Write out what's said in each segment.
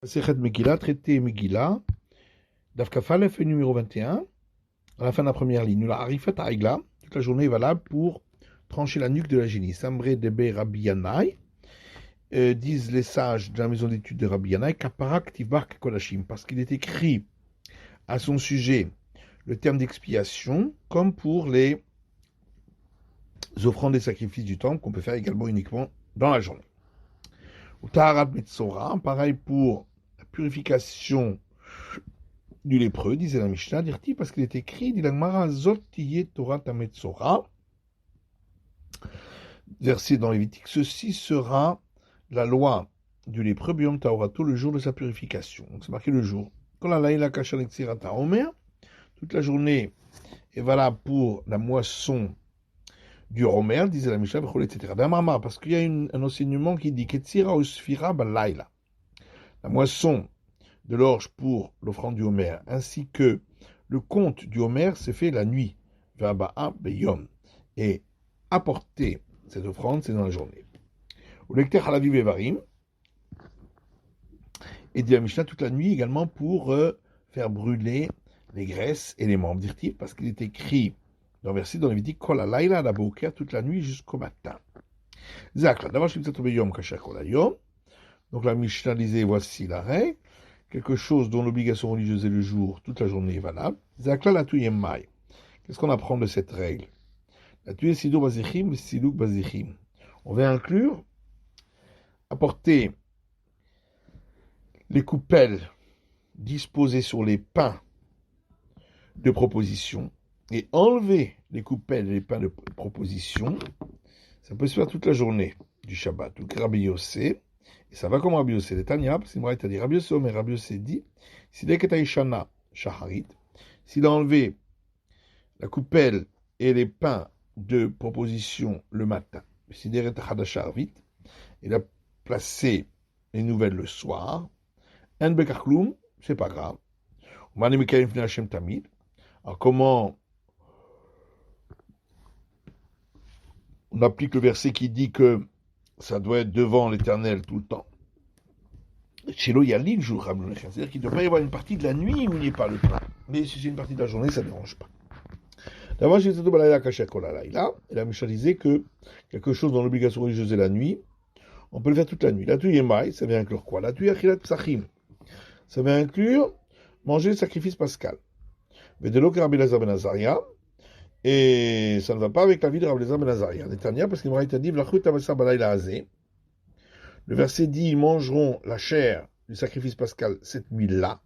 Sechet Megillah, traité Megillah, Daf Kaf Aleph, numéro 21, à la fin de la première ligne. La Arifat Aïgla, toute la journée est valable pour trancher la nuque de la génie. Sambre Debe Rabbi Yanaï, disent les sages de la maison d'études de Rabbi Yanaï, Kaparak Tivak Kodashim, parce qu'il est écrit à son sujet le terme d'expiation, comme pour les offrandes et sacrifices du temple, qu'on peut faire également uniquement dans la journée. Ou Taharat Metzora, pareil pour la purification du lépreux, disait la Mishnah, dit parce qu'il est écrit, dit la Gemara, Zot tiye Torah tametzora, verset dans Lévitique, ceci sera la loi du lépreux, Biyom Taorato, le jour de sa purification. Donc c'est marqué le jour. Toute la journée est valable pour la moisson du Romer, disait la Mishnah, etc. Parce qu'il y a un enseignement qui dit Ketzira Usfira Balayla. La moisson de l'orge pour l'offrande du Homer, ainsi que le compte du Homer s'est fait la nuit, Vaba'a Beyom, et apporter cette offrande, c'est dans la journée. Au lecteur Halavi Vevarim, et dit la Mishnah toute la nuit également pour faire brûler les graisses et les membres, dit-il, parce qu'il est écrit dans le verset dans Lévitique, Kol Alayla la Boker, toute la nuit jusqu'au matin. Zakla, d'abord je vais Beyom Kasher Kol Hayom. Donc la Mishnah disait, voici la règle. Quelque chose dont l'obligation religieuse est le jour, toute la journée est valable. Zakla la tuyemai. Qu'est-ce qu'on apprend de cette règle? La tuyé sidou bazichim, sidou bazichim. On va inclure, apporter les coupelles disposées sur les pains de proposition et enlever les coupelles et les pains de proposition. Ça peut se faire toute la journée du Shabbat. Donc Rabbi Yossé, et ça va comme Rabbi Yossé, les Tanya, parce qu'il m'a dit Rabbi Yossé, mais Rabbi Yossé dit, s'il est Ketaïshana Shaharit, s'il a enlevé la coupelle et les pains de proposition le matin, s'il est Hadasharvit, il a placé les nouvelles le soir, Un Bekarkloum, c'est pas grave. Alors comment on applique le verset qui dit que ça doit être devant l'Éternel tout le temps? Chez Yalin jour, c'est-à-dire qu'il ne doit pas y avoir une partie de la nuit où il n'y ait pas le pain. Mais si c'est une partie de la journée, ça ne dérange pas. D'abord, j'ai dit et la Mishnah disait que quelque chose dans l'obligation religieuse est la nuit, on peut le faire toute la nuit. La tuya maï, ça vient inclure quoi? La tuya chilat psachim, ça vient inclure manger le sacrifice pascal. Vedelo que Rabbi Lazar ben Azaria, et ça ne va pas avec la vie de Rabbi Lazar ben Azaria. Netanya, parce qu'il m'a été dit, le verset dit, ils mangeront la chair du sacrifice pascal cette nuit-là.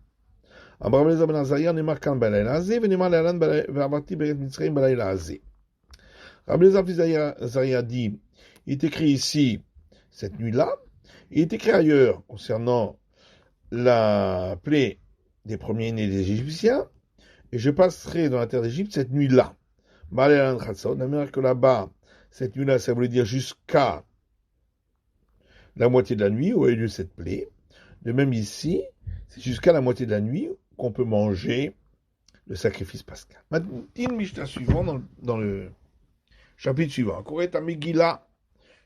Rabbi Lazar ben Azaria n'est marquant balayla azé, venema le'alan ve'avati beret mitzrayim balayla azé. Rabbi Lazar ben Azaria dit, il est écrit ici, cette nuit-là, il est écrit ailleurs, concernant la plaie des premiers-nés des Égyptiens, et je passerai dans la terre d'Égypte cette nuit-là. Balayla Khatson, la manière que là-bas, cette nuit-là, ça voulait dire jusqu'à la moitié de la nuit où a eu lieu cette plaie. De même ici, c'est jusqu'à la moitié de la nuit qu'on peut manger le sacrifice pascal. Maintenant, Mishnah suivant, dans le chapitre suivant. Koret Megillah,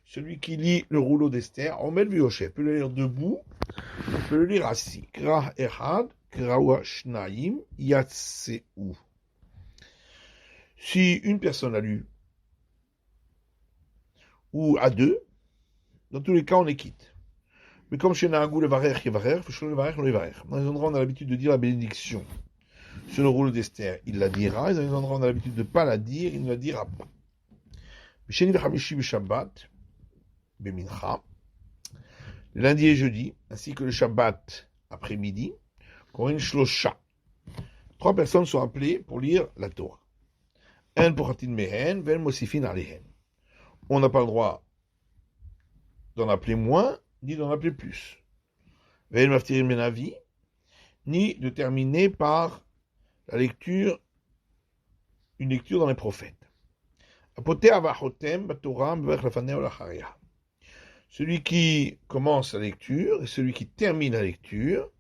celui qui lit le rouleau d'Esther, on met le Vioché, peut le lire debout, on peut le lire assis. Krah Echad, Krawa Shnaim, Yatseu. Si une personne a lu, ou à deux, dans tous les cas, on les quitte. Mais comme chez Nahagou le Varer, dans les endroits où on a l'habitude de dire la bénédiction sur le rouleau d'Esther, il la dira, et dans les endroits où on a l'habitude de ne pas la dire, il ne la dira pas. Le lundi et jeudi, ainsi que le Shabbat après-midi, Korin Shlosha. 3 personnes sont appelées pour lire la Torah. Un Pochatin Mehen, Ven Mosifin Alehen. On n'a pas le droit d'en appeler moins, ni d'en appeler plus. Ven Maftirin Menavi, ni de terminer par la lecture, une lecture dans les prophètes. Celui qui commence la lecture et celui qui termine la lecture,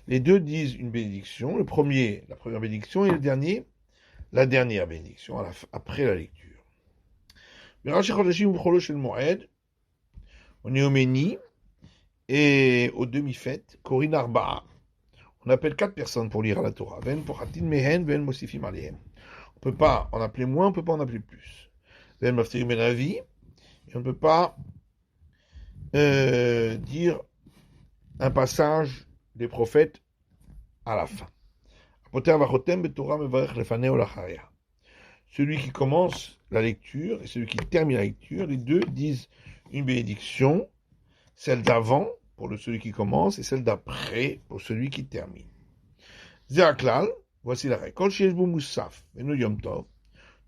les deux disent une bénédiction. Le premier, la première bénédiction, et le dernier, la dernière bénédiction, après la lecture. On est au Méni, et aux demi-fêtes, Korin Arba'a. On appelle 4 personnes pour lire à la Torah. Ven pochatin mehen, ven mosifim alehem. On ne peut pas en appeler moins, on ne peut pas en appeler plus. Ven maftirim ben avi, et on ne peut pas dire un passage des prophètes à la fin. Celui qui commence la lecture et celui qui termine la lecture, les deux disent une bénédiction, celle d'avant pour celui qui commence et celle d'après pour celui qui termine. Zéaklal, voici la règle. Kol sheyesh bo moussaf, venu yom tov,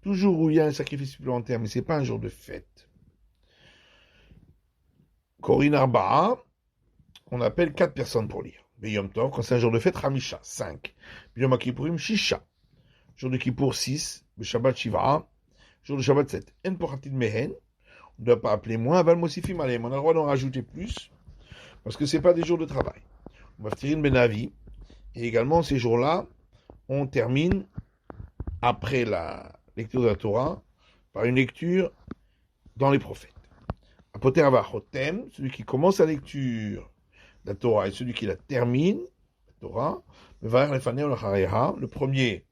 toujours où il y a un sacrifice supplémentaire, mais ce n'est pas un jour de fête. Korin Arba'a, on appelle 4 personnes pour lire. Yom Tov, quand c'est un jour de fête, Hamisha, 5. Yom Kippourim, Shisha. Jour de Kippour, 6. Shabbat, Shiva. Jour de Shabbat, 7. En Pochatin Mehen. On ne doit pas appeler moins. Aval Mosifim Alem. On a le droit d'en rajouter plus. Parce que ce n'est pas des jours de travail. On va faire une Benavi. Et également, ces jours-là, on termine, après la lecture de la Torah, par une lecture dans les prophètes. Apoter Avachotem, celui qui commence la lecture la Torah et celui qui la termine, la Torah, le premier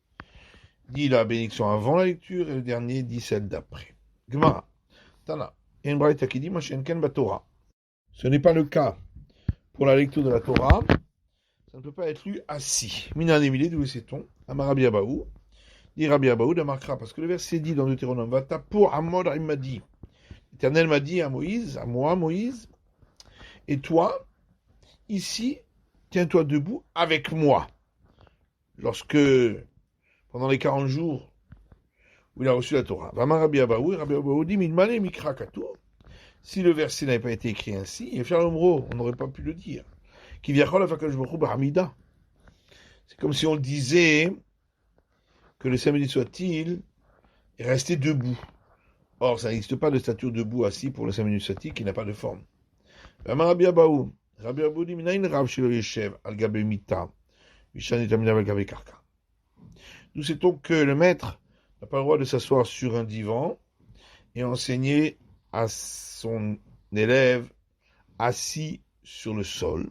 dit la bénédiction avant la lecture et le dernier dit celle d'après. Gemara, Tana, ce n'est pas le cas pour la lecture de la Torah, ça ne peut pas être lu assis. Minan Emile, d'où sait-on? Amarabi Abaou, dit Rabbi Abaou d'Amakra, parce que le verset dit dans Deutéronome, Vata pour Amod Imadi. L'Éternel m'a dit à Moïse, à moi Moïse, et toi, ici, tiens-toi debout avec moi. Lorsque, pendant les 40 jours où il a reçu la Torah, Rabbi Abaou dit, si le verset n'avait pas été écrit ainsi, on n'aurait pas pu le dire. C'est comme si on disait que le samedi soit-il est resté debout. Or, ça n'existe pas de statue debout assis pour le samedi soit-il qui n'a pas de forme. Rabbi Abaou dit, nous sait-on que le maître n'a pas le droit de s'asseoir sur un divan et enseigner à son élève assis sur le sol.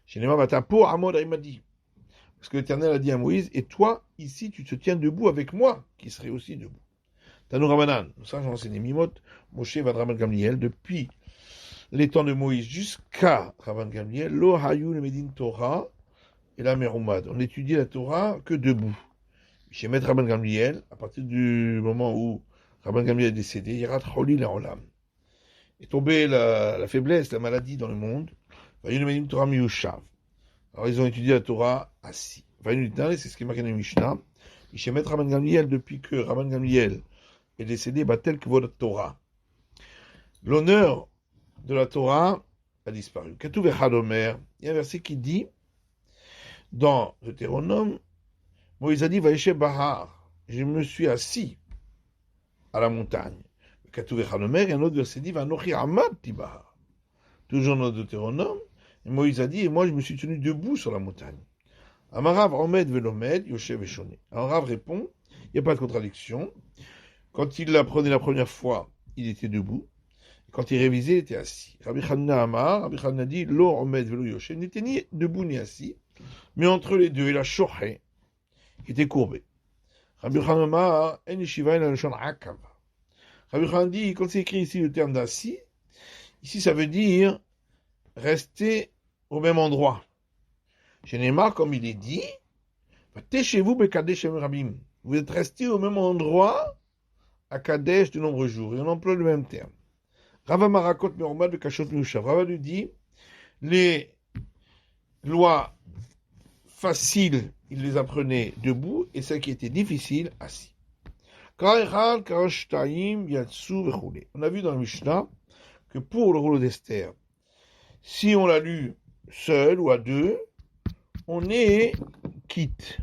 Parce que l'Éternel a dit à Moïse, et toi, ici, tu te tiens debout avec moi, qui serai aussi debout. Tanou Ramanan, ça j'ai enseigné Mimot, Moshe va Rabban Gamliel, depuis les temps de Moïse jusqu'à Rabban Gamliel, Lo Hayou le Medin Torah et la Meroumad. On étudiait la Torah que debout. Chez Maître Rabban Gamliel, à partir du moment où Rabban Gamliel est décédé, Yirat Choli Olam. Est tombée la faiblesse, la maladie dans le monde. Hayou le Medin Torah Miyushav. Alors ils ont étudié la Torah assis. C'est ce qui est marqué dans le Mishnah. Chez Maître Rabban Gamliel, depuis que Rabban Gamliel est décédé, tel que votre Torah. L'honneur de la Torah a disparu. Ketouv Echad Omer, il y a un verset qui dit, dans Deutéronome, Moïse a dit, Vaïché Bahar, je me suis assis à la montagne. Ketouv Echad Omer, il y a un autre verset qui dit, Vanochi Amad Tibahar. Toujours dans Deutéronome, et Moïse a dit, et moi je me suis tenu debout sur la montagne. Amarav Omed Velomed, Yoshev Eshone. Alors Rav répond, il n'y a pas de contradiction. Quand il l'apprenait la première fois, il était debout. Quand il révisait, il était assis. Rabbi Chanina Amar, Rabbi Chanina dit, Lo Omed Velo Yoshev, n'était ni debout ni assis, mais entre les deux, il a shoché, qui était courbé. Rabbi Chanina Amar, En Yeshiva, il a le chant Akav. Rabbi Chanina dit, quand c'est écrit ici le terme d'assis, ici ça veut dire rester au même endroit. Chez Neymar, comme il est dit, Téchez-vous, Bekadesh Rabim. Vous êtes resté au même endroit à Kadesh de nombreux jours. Et on emploie le même terme. Rava Marakot Meromad de Kachot Miushav. Rava lui dit, les lois faciles, il les apprenait debout, et celles qui étaient difficiles, assis. On a vu dans le Mishnah que pour le rouleau d'Esther, si on l'a lu seul ou à deux, on est quitte.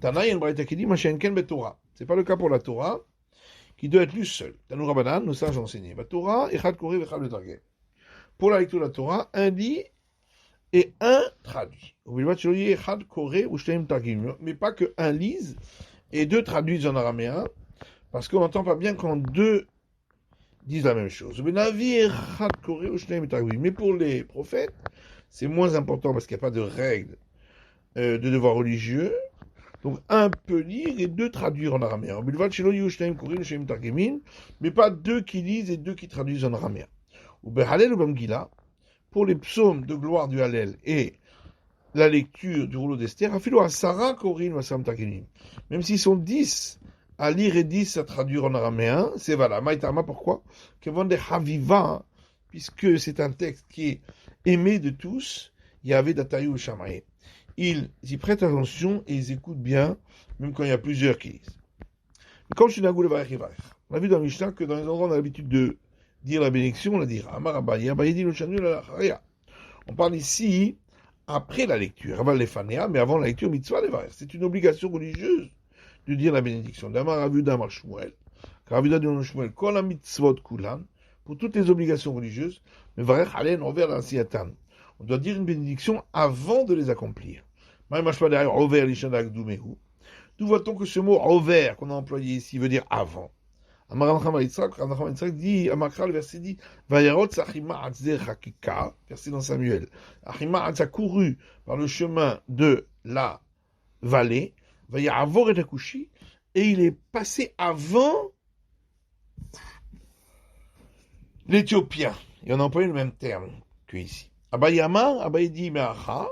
Tana, il y a une braïta qui dit, c'est pas le cas pour la Torah, qui doit être lu seul. Tanou Rabbanan, nos sages ont enseigné. La Torah, Echad Koré, Echad Letargem. Pour la lecture de la Torah, un lit et un traduit. Echad Koré ou Shteim Targim. Mais pas que un lise et deux traduisent en araméen, parce qu'on n'entend pas bien quand deux disent la même chose. Mais pour les prophètes, c'est moins important parce qu'il n'y a pas de règle de devoir religieux. Donc, un peut lire et deux traduire en araméen. Mais pas deux qui lisent et deux qui traduisent en araméen. Pour les psaumes de gloire du Hallel et la lecture du rouleau d'Esther, même s'ils sont 10 à lire et 10 à traduire en araméen, c'est valable. Maïtama, pourquoi? Puisque c'est un texte qui est aimé de tous, il y avait Datayu Shamae. Ils y prêtent attention et ils écoutent bien, même quand il y a plusieurs qui lisent. Mais comme je suis on a vu dans le Mishnah que dans les endroits où on a l'habitude de dire la bénédiction, on la dira. On parle ici après la lecture, mais avant la lecture, mitzvah levarer. C'est une obligation religieuse de dire la bénédiction. Damar Avuda Mar Shmuel, car Avuda de Shmuel, kol la mitzvot kulan, pour toutes les obligations religieuses, mais varer halen envers l'ansiyatan. On doit dire une bénédiction avant de les accomplir. D'où voit-on que ce mot over qu'on a employé ici veut dire avant? Dit, le verset dit, verset dans Samuel. Achima a couru par le chemin de la vallée, et il est passé avant l'Éthiopien. Et on a employé le même terme que ici. Abayama, Abaye dit, Meacha,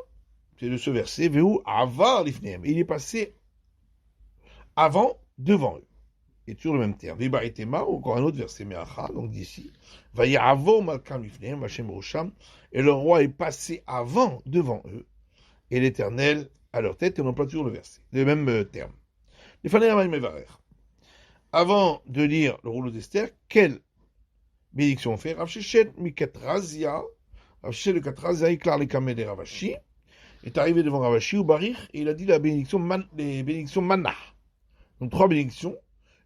c'est de ce verset, Veu avar lifneem. Il est passé avant, devant eux. Et toujours le même terme. Veba et Tema, encore un autre verset, Meacha, donc d'ici. Vayavo malkam lifneem, Hashem rosham. Et le roi est passé avant, devant eux. Et l'Éternel à leur tête, et on emploie toujours le verset. Le même terme. Les Fanéamay Mevarer. Avant de lire le rouleau d'Esther, quelle bénédiction on fait? Rav Shechet Mikatrazia, Rav Shechet de Katrazia, Iklar les Kameh de Ravashi, est arrivé devant Ravashi ou Barich, et il a dit les bénédictions Manna. Donc 3 bénédictions,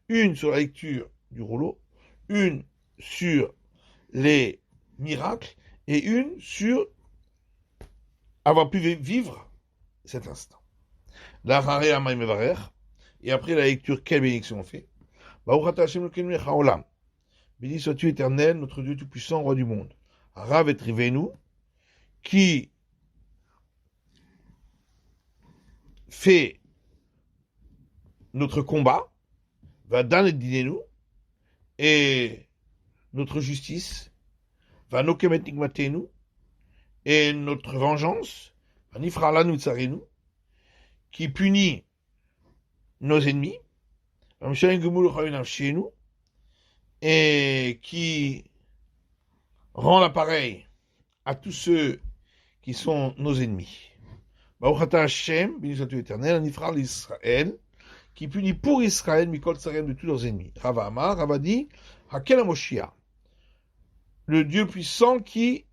une sur la lecture du rouleau, une sur les miracles, et une sur avoir pu vivre cet instant. La Haré Amay Mevarer, et après la lecture, quelle bénédiction on fait? Baruch Hashem Elokeinu melech haolam. Béni sois-tu éternel, notre Dieu tout-puissant, roi du monde. Rav et Rivenu, qui fait notre combat, va dan et dinenu, et notre justice, va nokemet nigmatenu, et notre vengeance, va nifra lanu tsarenu, qui punit nos ennemis, et qui rend l'appareil à tous ceux qui sont nos ennemis. Baruch Hashem, béni sois-tu éternel, Nifra l'Israël, qui punit pour Israël, Mikol Tsarem, de tous leurs ennemis. Rava Amar, Rava dit, Hakel Amoshia, le Dieu puissant qui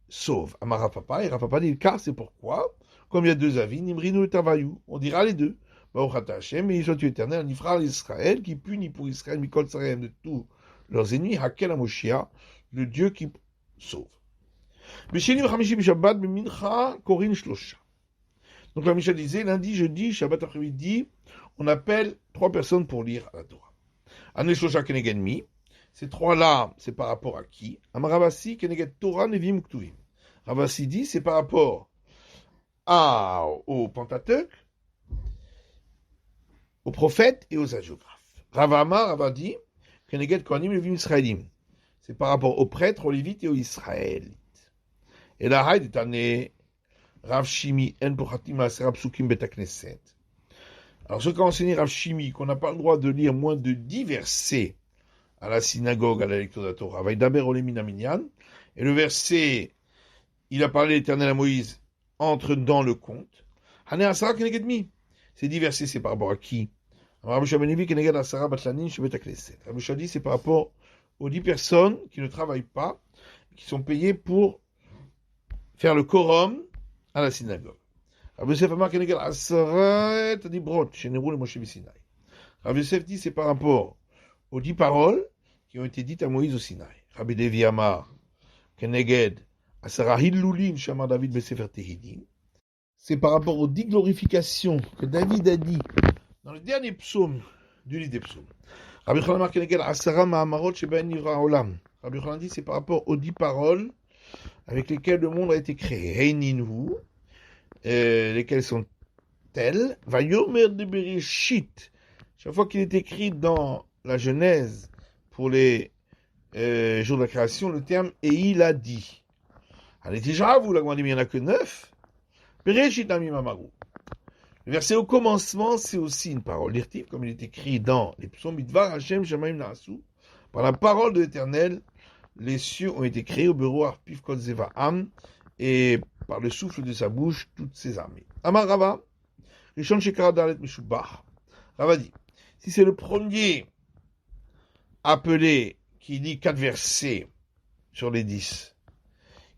sauve. Amar Rapapa, et Rapapa dit, car c'est pourquoi, comme il y a 2 avis, Nimrinu et Tavayou, on dira les 2. Baruch Hashem, béni sois-tu éternel, Nifra l'Israël, qui punit pour Israël, Mikol Tsarem, de tous leurs ennemis, Hakel Amoshia, le Dieu qui sauve. Bishenim Chamishi Bishabbat, Bimincha, Korin Shlosha. Donc la Mishnah disait, lundi, jeudi, Shabbat après-midi, on appelle 3 personnes pour lire la Torah. Ané Shlosha Keneged Mi, ces 3-là, c'est par rapport à qui? Am Ravasi Keneged Torah Nevim Ktuvim. Ravasi dit, c'est par rapport au Pentateuque, aux prophètes et aux hagiographes. Rava Amar, Rava dit, Keneged Kohanim Levim Israélim. C'est par rapport aux prêtres, aux lévites et aux israélites. Et la Haïd est année Rav Shimi en Pochatima Serab Sukim Betakneset. Alors, ce qu'a enseigné Rav Shimi, qu'on n'a pas le droit de lire moins de 10 versets à la synagogue, à la lecture de la Torah, Vaïdaber Olemin Aminyan, et le verset, il a parlé l'Éternel à Moïse, entre dans le compte. Hané Asara Kenegedmi. Ces 10 versets, c'est par rapport à qui? Rabbi Shabanivi Keneged Asara Batlanin Shebetakneset. Rabbi Shadi, c'est par rapport aux 10 personnes qui ne travaillent pas, qui sont payées pour faire le quorum à la synagogue. Rabbi Yosef Amar Keneged Asarat Dibrot Sheneru le Moshe Sinai. Rabbi Yosef dit c'est par rapport aux 10 paroles qui ont été dites à Moïse au Sinaï. Rabbi Devi Amar Keneged Asara Hillulim Shamar David Besefer Tehilim. C'est par rapport aux 10 glorifications que David a dit dans le dernier psaume du livre des psaumes. Rabbi Yochanan marque lesquels Asara Mahamarot Sheben Nivra Olam. Rabbi Yochanan dit c'est par rapport aux 10 paroles avec lesquelles le monde a été créé. Heininhu, lesquelles sont telles. Vayomer de Bereshit. Chaque fois qu'il est écrit dans la Genèse pour les jours de la création, le terme et il a dit. Allez déjà, vous, la Gemara dit, il n'y en a que 9. Bereshit Ami Mamaru. Le verset au commencement, c'est aussi une parole d'Irtif, comme il est écrit dans les psaumes Bidvar Hashem Shamaim Naasu. Par la parole de l'Éternel, les cieux ont été créés au bureau Arpif Kol Zevaam, et par le souffle de sa bouche, toutes ses armées. Amar Rava, Rishon Shekara Dalet Meshubach. Rava dit, si c'est le premier appelé qui lit 4 versets sur les 10,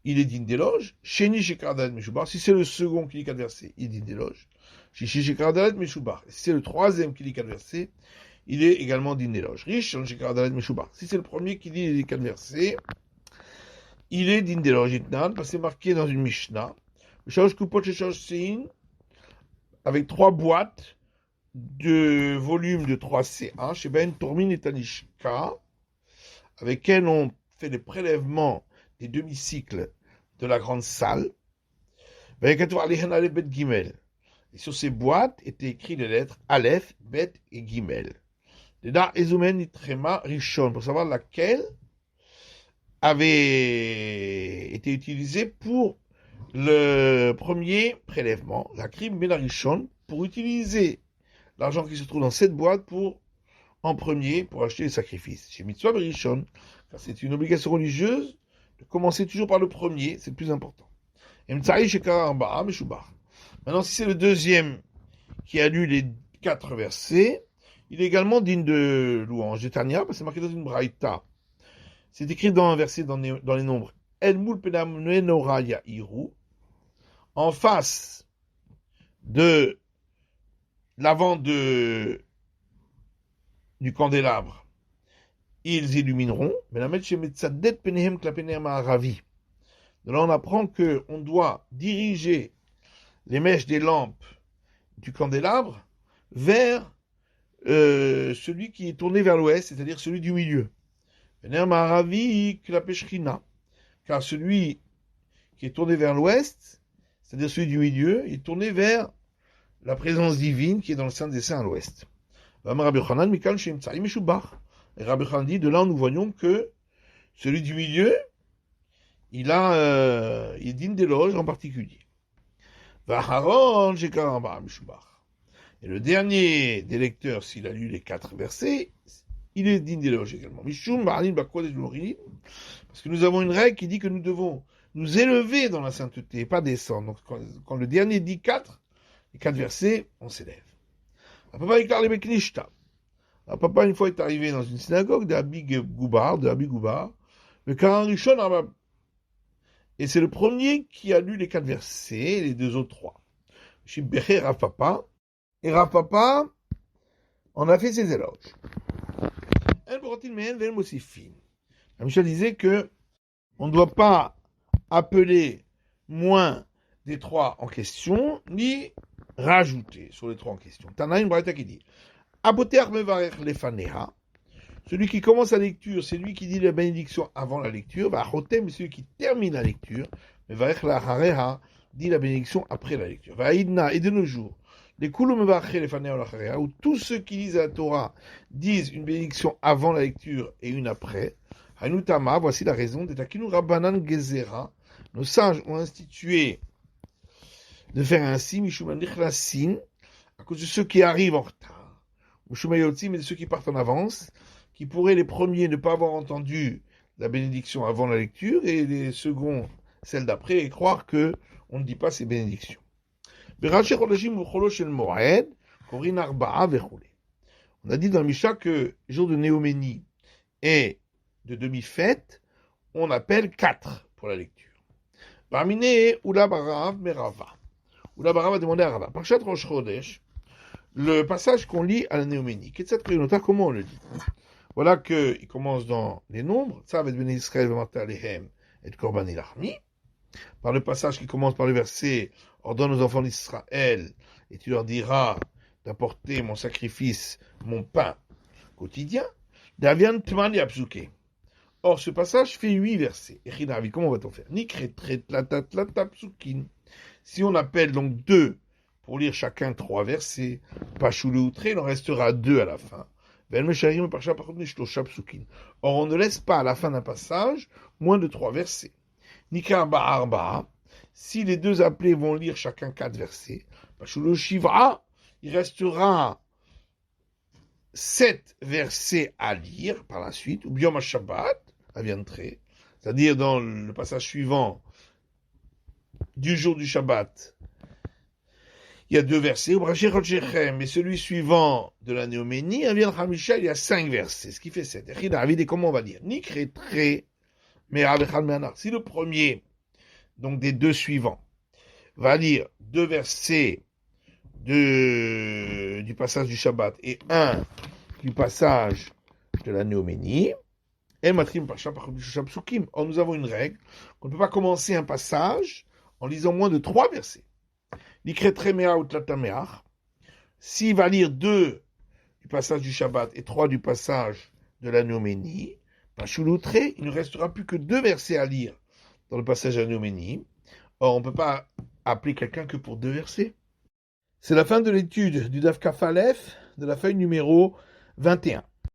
il est digne d'éloge. Sheni Shekara Dalet Meshubach. Si c'est le second qui lit 4 versets, il est digne d'éloge. Shishi Shekara Dalet Meshubach. Si c'est le troisième qui lit 4 versets, il est également digne d'éloge. Rishon Shekara Dalet Meshubach. Si c'est le premier qui lit les 4 versets, il est digne d'éloge. Itnan, parce que c'est marqué dans une Mishnah. Shalosh Kupot Shalosh Sein, avec 3 boîtes de volume de 3 C1, chez Ben Tormin et Tanishka, avec lesquels on fait les prélèvements des demi-cycles de la grande salle. Et sur ces boîtes étaient écrites les lettres Aleph, Bet et Gimel. Dedar Ezumen Nitrema Rishon, pour savoir laquelle avait été utilisée pour le premier prélèvement, la Krim Ben Rishon, pour utiliser l'argent qui se trouve dans cette boîte en premier pour acheter les sacrifices. Chez Mitzvah Rishon, car c'est une obligation religieuse de commencer toujours par le premier, c'est le plus important. Maintenant, si c'est le deuxième qui a lu les 4 versets, il est également digne de louange. De Tania, parce que c'est marqué dans une braïta. C'est écrit dans un verset dans les nombres. El mul penam menora ya'iru. En face de l'avant du candélabre, ils illumineront. De là, on apprend qu'on doit diriger les mèches des lampes du candélabre vers celui qui est tourné vers l'ouest, c'est-à-dire celui du milieu. Car celui qui est tourné vers l'ouest, c'est-à-dire celui du milieu, est tourné vers la présence divine qui est dans le sein des saints à l'ouest. Et Rabbi Yochanan dit, de là nous voyons que celui du milieu, il est digne d'éloge en particulier. Et le dernier des lecteurs, s'il a lu les 4 versets, il est digne d'éloge également. Parce que nous avons une règle qui dit que nous devons nous élever dans la sainteté et pas descendre. Donc quand le dernier dit 4, les 4 versets, on s'élève. Papa, une fois est arrivé dans une synagogue d'Abi Goubar, le Karan Rishon, et c'est le premier qui a lu les 4 versets, les 2 autres 3. Chez Becher Rav Papa, et Rav Papa en a fait ses éloges. La Mishnah disait que on ne doit pas appeler moins des 3 en question, ni rajouter sur les 3 en question. Tana une braïta qui dit Aboter mevarech lefaneha. Celui qui commence la lecture, c'est lui qui dit la bénédiction avant la lecture. Vachotem, celui qui termine la lecture. Mevarech lachareha dit la bénédiction après la lecture. Vaïdna, et de nos jours, les koulou mevarech lefaneha lachareha, où tous ceux qui lisent la Torah disent une bénédiction avant la lecture et une après. Hanutama, voici la raison. Detakinu rabbanan gezera. Nos sages ont institué de faire ainsi, Mishuma Nichlasin, à cause de ceux qui arrivent en retard, Mishuma Yotzim, et de ceux qui partent en avance, qui pourraient les premiers ne pas avoir entendu la bénédiction avant la lecture, et les seconds, celle d'après, et croire que on ne dit pas ces bénédictions. On a dit dans le Mishnah que jour de Néoménie et de demi-fête, on appelle 4 pour la lecture. Barminé Oula Barav Merava. Oula Barav a demandé à Rava. Parchat Rosh Chodesh, le passage qu'on lit à la Néoménie. Comment on le dit? Voilà qu'il commence dans les nombres. Tzav et Bnei Israël v'marta alehem et korban ilachmi. Par le passage qui commence par le verset ordonne aux enfants d'Israël et tu leur diras d'apporter mon sacrifice, mon pain, quotidien, d'Avian Tmani Apsuke. Or, ce passage fait 8 versets. Et comment va-t-on faire? Si on appelle donc 2 pour lire chacun 3 versets, Pashulutre, il en restera 2 à la fin. Or, on ne laisse pas à la fin d'un passage moins de 3 versets. Nikar Ba'arba, si les 2 appelés vont lire chacun 4 versets, Pashulu Shivra, il restera 7 versets à lire par la suite, ou bien Shabbat, à Vientré, c'est-à-dire dans le passage suivant du jour du Shabbat, il y a 2 versets, mais celui suivant de la Néoménie, à Vien Hamisha, il y a 5 versets, ce qui fait 7. Et comment on va dire? Si le premier, donc des 2 suivants, va lire 2 versets du passage du Shabbat et 1 du passage de la Néoménie, or nous avons une règle, on ne peut pas commencer un passage en lisant moins de 3 versets. S'il va lire 2 du passage du Shabbat et 3 du passage de la Néoménie, il ne restera plus que 2 versets à lire dans le passage de la Néoménie. Or, on ne peut pas appeler quelqu'un que pour 2 versets. C'est la fin de l'étude du Daf Kaf Aleph de la feuille numéro 21.